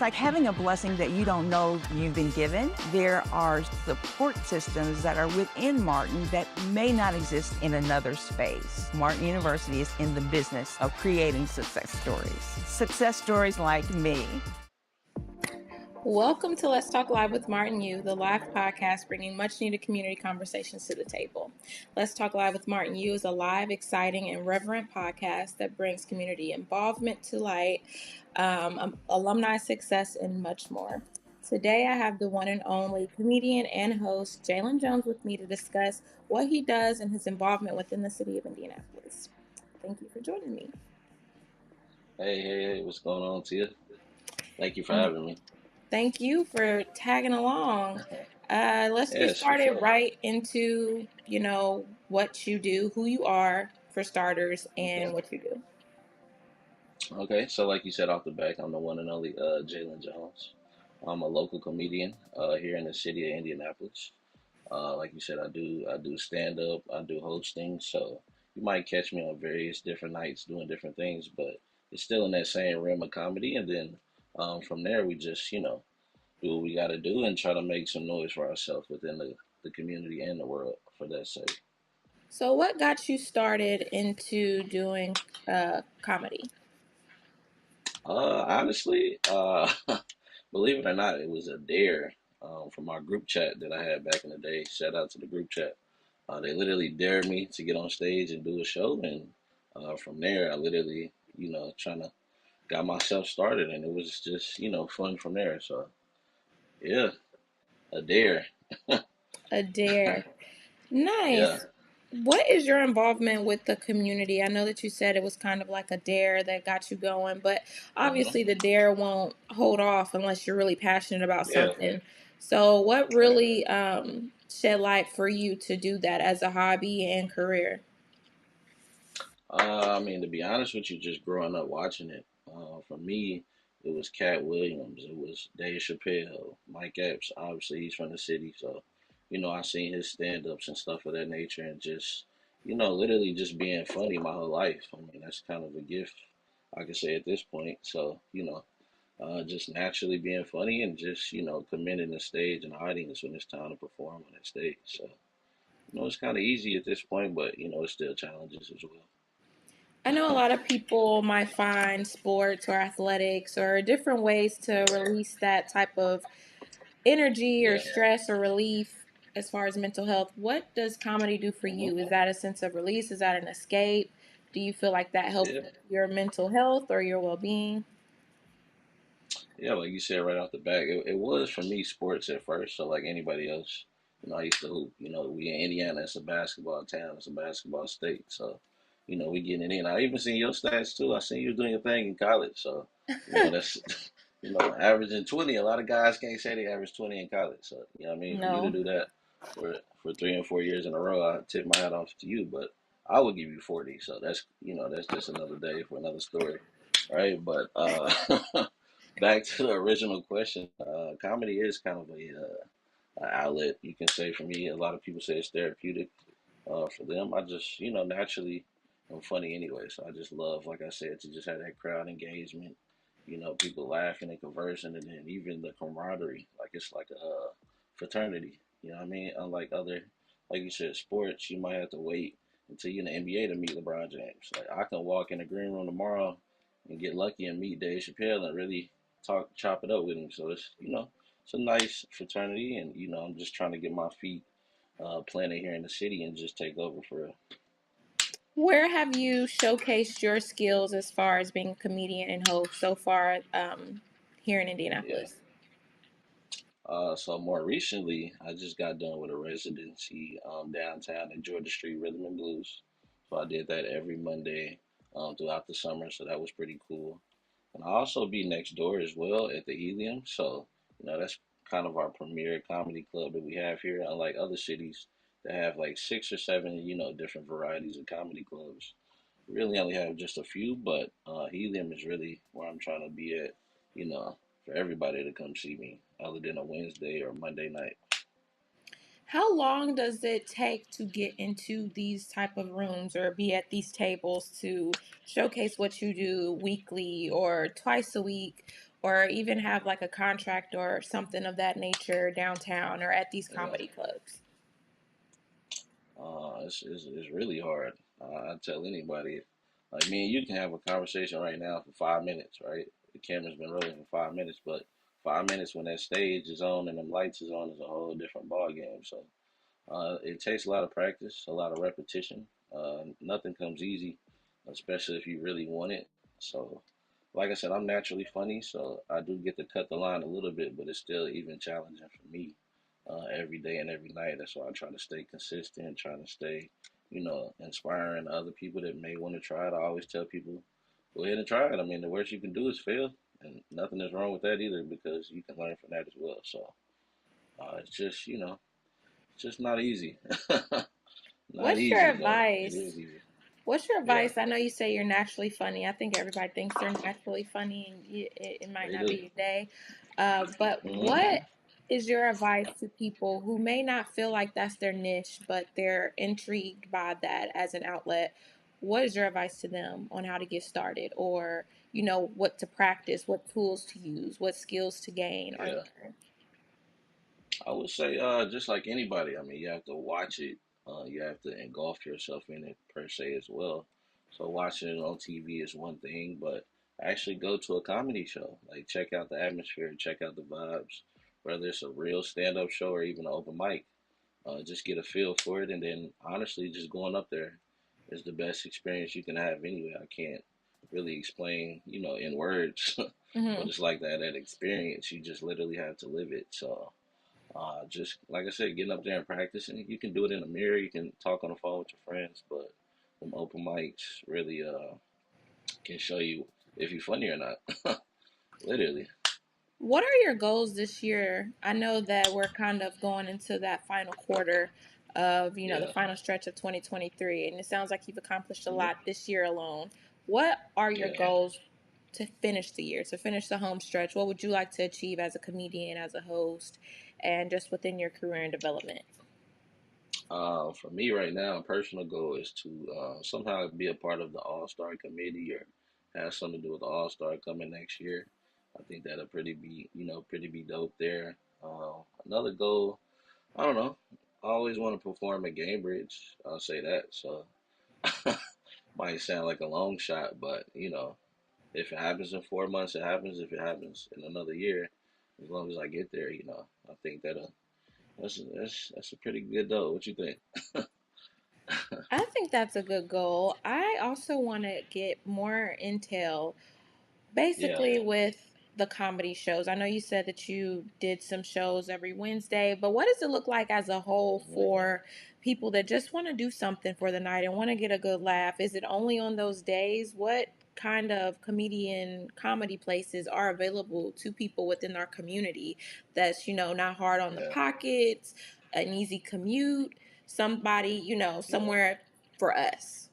like having a blessing that you don't know you've been given. There are support systems that are within Martin that may not exist in another space. Martin University is in the business of creating success stories. Success stories like me. Welcome to Let's Talk Live with Martin U, the live podcast bringing much needed community conversations to the table. Let's Talk Live with Martin U is a live, exciting, and reverent podcast that brings community involvement to light, alumni success, and much more. Today, I have the one and only comedian and host, Jalen Jones, with me to discuss what he does and his involvement within the city of Indianapolis. Thank you for joining me. Hey, what's going on, Tia? Thank you for having me. Thank you for tagging along. Let's get Yes, for started sure. right into, what you do, who you are, for starters, and what you do. Okay, so like you said off the back, I'm the one and only Jalen Jones. I'm a local comedian here in the city of Indianapolis. Like you said, I do stand up, I do hosting, so you might catch me on various different nights doing different things, but it's still in that same realm of comedy. And then from there, we just do what we got to do and try to make some noise for ourselves within the community and the world for that sake. So, what got you started into doing comedy? Honestly, believe it or not, it was a dare from our group chat that I had back in the day. Shout out to the group chat. They literally dared me to get on stage and do a show, and from there, I literally, trying to got myself started, and it was just, fun from there. So, yeah, a dare. A dare. Yeah, Nice. What is your involvement with the community? I know that you said it was kind of like a dare that got you going, but hmm obviously the dare won't hold off unless you're really passionate about yeah, something. So, what right. really shed light for you to do that as a hobby and career? I mean, to be honest with you, just growing up watching it, for me, it was Cat Williams, it was Dave Chappelle, Mike Epps. Obviously, he's from the city, so I seen his stand-ups and stuff of that nature, and just literally just being funny my whole life. I mean, that's kind of a gift I could say at this point. So just naturally being funny and just commending the stage and the audience when it's time to perform on that stage. So it's kind of easy at this point, but it's still challenges as well. I know a lot of people might find sports or athletics or different ways to release that type of energy or Yeah. stress or relief as far as mental health. What does comedy do for hmm you? Is that a sense of release? Is that an escape? Do you feel like that helps Yeah. your mental health or your well being? Yeah, like you said right off the bat, it was for me sports at first. So like anybody else, I used to hoop. We in Indiana, it's a basketball town, it's a basketball state. So, we getting it in. I even seen your stats too. I seen you doing your thing in college. So, that's averaging 20. A lot of guys can't say they average 20 in college. So, you know what I mean? For you to No. do that for 3 and 4 years in a row, I tip my hat off to you. But I would give you 40. So that's just another day for another story. Right. But back to the original question, comedy is kind of a outlet, you can say. For me, a lot of people say it's therapeutic. For them, I just naturally I'm funny anyway, so I just love, like I said, to just have that crowd engagement. People laughing and conversing, and then even the camaraderie, like it's like a fraternity. You know what I mean? Unlike other, like you said, sports, you might have to wait until you're in the NBA to meet LeBron James. Like I can walk in the green room tomorrow and get lucky and meet Dave Chappelle and really chop it up with him. So it's a nice fraternity, and I'm just trying to get my feet planted here in the city and just take over for real. Where have you showcased your skills as far as being a comedian and host so far here in Yeah. Indianapolis? So more recently, I just got done with a residency downtown in Georgia Street Rhythm and Blues. So I did that every Monday throughout the summer. So that was pretty cool. And I also be next door as well at the Helium. So that's kind of our premier comedy club that we have here. Unlike other cities that have like 6 or 7 different varieties of comedy clubs, we really only have just a few. But Helium is really where I'm trying to be at. You know, for everybody to come see me, other than a Wednesday or Monday night. How long does it take to get into these type of rooms or be at these tables to showcase what you do weekly or twice a week? or even have like a contract or something of that nature downtown or at these Yeah. comedy clubs? It's really hard. I tell anybody, like me and you can have a conversation right now for 5 minutes, right? The camera's been rolling for 5 minutes, but 5 minutes when that stage is on and them lights is on is a whole different ball game. So it takes a lot of practice, a lot of repetition. Nothing comes easy, especially if you really want it. So, like I said, I'm naturally funny, so I do get to cut the line a little bit, but it's still even challenging for me every day and every night. That's why I try to stay consistent, trying to stay, inspiring other people that may want to try it. I always tell people, go ahead and try it. I mean, the worst you can do is fail, and nothing is wrong with that either because you can learn from that as well. So it's just, it's just not easy. Not What's your easy, but it advice? is easy. What's your Yeah, advice? I know you say you're naturally funny. I think everybody thinks they're naturally funny, and it might they not be do. your day. But Hmm. what is your advice to people who may not feel like that's their niche, but they're intrigued by that as an outlet? What is your advice to them on how to get started, or what to practice, what tools to use, what skills to gain or Yeah, learn? I would say just like anybody. I mean, you have to watch it. You have to engulf yourself in it per se as well. So watching it on TV is one thing, but actually go to a comedy show. Like check out the atmosphere, check out the vibes, whether it's a real stand-up show or even an open mic. Just get a feel for it, and then honestly, just going up there is the best experience you can have anyway. I can't really explain, in words what Hmm. it's like that experience. You just literally have to live it. So, just like I said, getting up there and practicing. You can do it in the mirror. You can talk on the phone with your friends, but them open mics really can show you if you're funny or not. Literally. What are your goals this year? I know that we're kind of going into that final quarter of, the Yeah. final stretch of 2023, and it sounds like you've accomplished a Mhm. lot this year alone. What are your Yeah. goals to finish the year, to finish the home stretch? What would you like to achieve as a comedian, as a host, and just within your career and development? For me right now, a personal goal is to somehow be a part of the All Star committee or have something to do with the All Star coming next year. I think that'll pretty be dope there. Another goal, I don't know. I always want to perform at Gamebridge. I'll say that. So might sound like a long shot, but if it happens in 4 months, it happens. If it happens in another year, as long as I get there, I think that's a pretty good goal. What you think? I think that's a good goal. I also want to get more intel Yeah. basically with the comedy shows. I know you said that you did some shows every Wednesday, but what does it look like as a whole Mhm. for people that just want to do something for the night and want to get a good laugh? Is it only on those days? What kind of comedian comedy places are available to people within our community that's, not hard on the Yeah. pockets, an easy commute, somebody, Yeah. somewhere for us?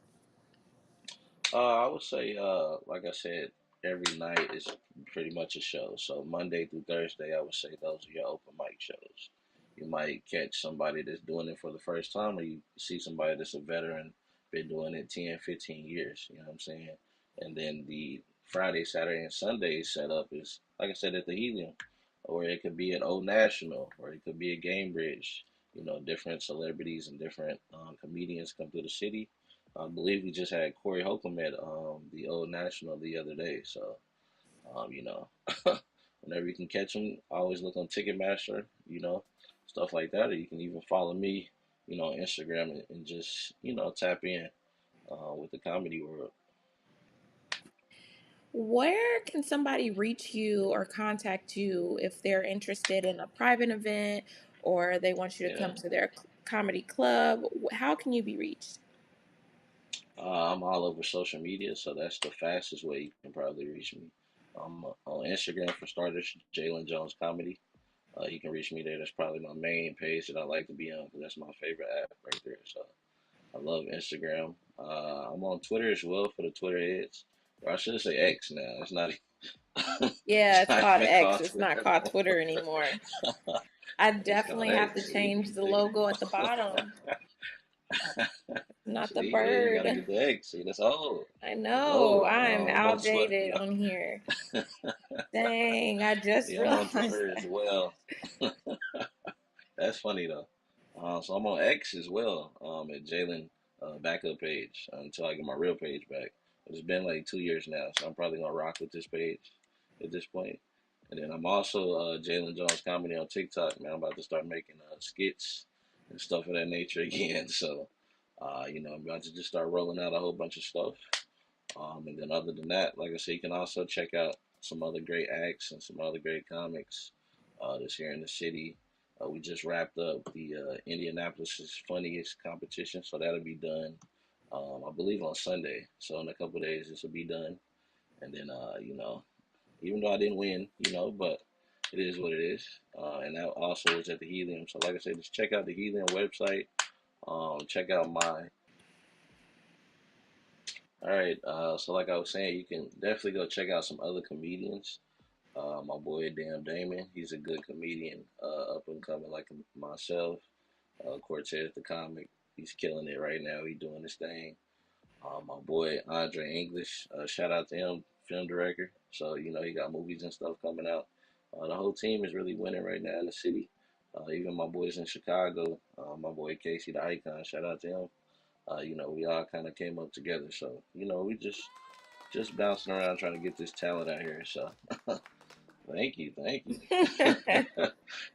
I would say, like I said, every night is pretty much a show. So Monday through Thursday, I would say those are your open mic shows. You might catch somebody that's doing it for the first time, or you see somebody that's a veteran, been doing it 10, 15 years. You know what I'm saying? And then the Friday, Saturday, and Sunday setup is, like I said, at the Helium, or it could be an Old National, or it could be a Game Bridge. Different celebrities and different comedians come through the city. I believe we just had Corey Holcomb at the Old National the other day. So, um, you know, whenever you can catch him, always look on Ticketmaster, stuff like that. Or you can even follow me, on Instagram and just, tap in with the comedy world. Where can somebody reach you or contact you if they're interested in a private event or they want you to Yeah. come to their comedy club? How can you be reached? I'm all over social media, so that's the fastest way you can probably reach me. On Instagram for starters, Jalen Jones Comedy. You can reach me there. That's probably my main page that I like to be on because that's my favorite app right there. So I love Instagram. I'm on Twitter as well for the Twitter heads. Or I should say X now. It's not. Yeah, It's it's not called even X. called It's not Twitter called no Twitter more. anymore. I It's called definitely have to X. So you change can the take. logo at the bottom. It's not the See, yeah, you gotta bird. get the X. See, that's old. I That's know. old. I'm I'm on the outdated on here. Dang, I just yeah, I'm on realized Twitter as that. well. That's funny though. So I'm on X as well. At Jalen backup page until I get my real page back. It's been like 2 years now, so I'm probably gonna rock with this page at this point. And then I'm also Jalen Jones comedy on TikTok. Man, I'm about to start making skits and stuff of that nature again. So, I'm about to just start rolling out a whole bunch of stuff. And then other than that, like I said, you can also check out some other great acts and some other great comics this here in the city. We just wrapped up the Indianapolis's funniest competition, so that'll be done, I believe, on Sunday. So in a couple of days, this will be done. And then, even though I didn't win, but it is what it is. And that also was at the Helium. So like I said, just check out the Helium website. Check out my All right. So like I was saying, you can definitely go check out some other comedians. My boy Damn Damon, he's a good comedian, up and coming like myself. Cortez the comic, he's killing it right now. He's doing his thing. My boy Andre English, shout out to him, film director. So he got movies and stuff coming out. The whole team is really winning right now in the city. Even my boys in Chicago, my boy Casey the Icon, shout out to him. We all kind of came up together. So we just bouncing around trying to get this talent out here. So thank you, thank you.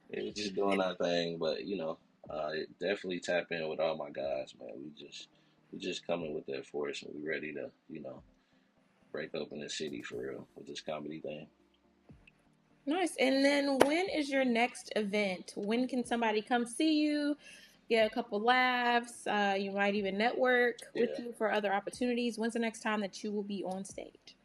We're just doing our thing, but definitely tap in with all my guys, man. We just coming with that force, and we ready to break open the city for real with this comedy thing. Nice. And then when is your next event? When can somebody come see you, get a couple laughs? You might even network with Yeah. you for other opportunities. When's the next time that you will be on stage?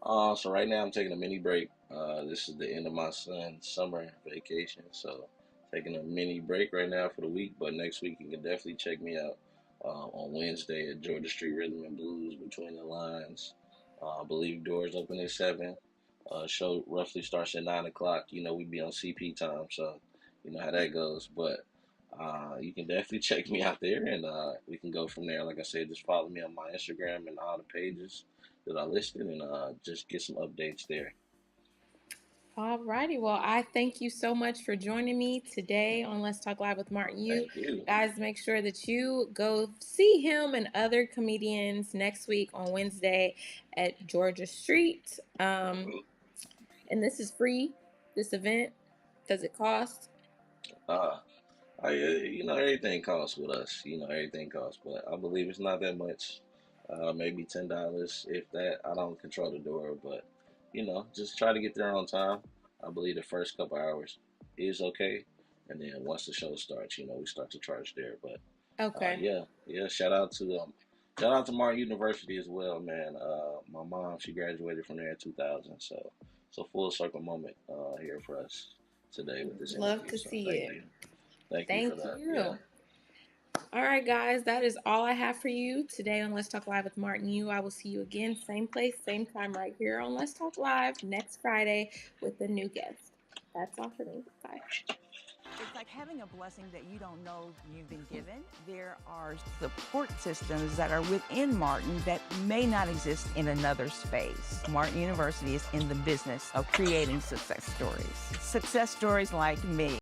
So right now I'm taking a mini break. This is the end of my son's summer vacation, so taking a mini break right now for the week. But next week you can definitely check me out on Wednesday at Georgia Street Rhythm and Blues Between the Lines. I believe doors open at 7. Show roughly starts at 9 o'clock. We be on CP time, so you know how that goes. But you can definitely check me out there, and we can go from there. Like I said, just follow me on my Instagram and all the pages that I listed, and just get some updates there. Alrighty. Well, I thank you so much for joining me today on Let's Talk Live with Martin Yu. Thank you. Guys, make sure that you go see him and other comedians next week on Wednesday at Georgia Street. And this is free, this event. Does it cost? Everything costs with us. Everything costs, but I believe it's not that much. Maybe $10, if that. I don't control the door, but just try to get there on time. I believe the first couple hours is okay, and then once the show starts, we start to charge there. But Okay. yeah. Shout out to Martin University as well, man. My mom, she graduated from there in 2000, so it's a full circle moment here for us today with this Love interview. to So see thank it. you. Thank you Thank for that. you. Yeah. All right, guys, that is all I have for you today on Let's Talk Live with Martin Yu. I will see you again, same place, same time, right here on Let's Talk Live next Friday with a new guest. That's all for me. Bye. It's like having a blessing that you don't know you've been given. There are support systems that are within Martin that may not exist in another space. Martin University is in the business of creating success stories. Success stories like me.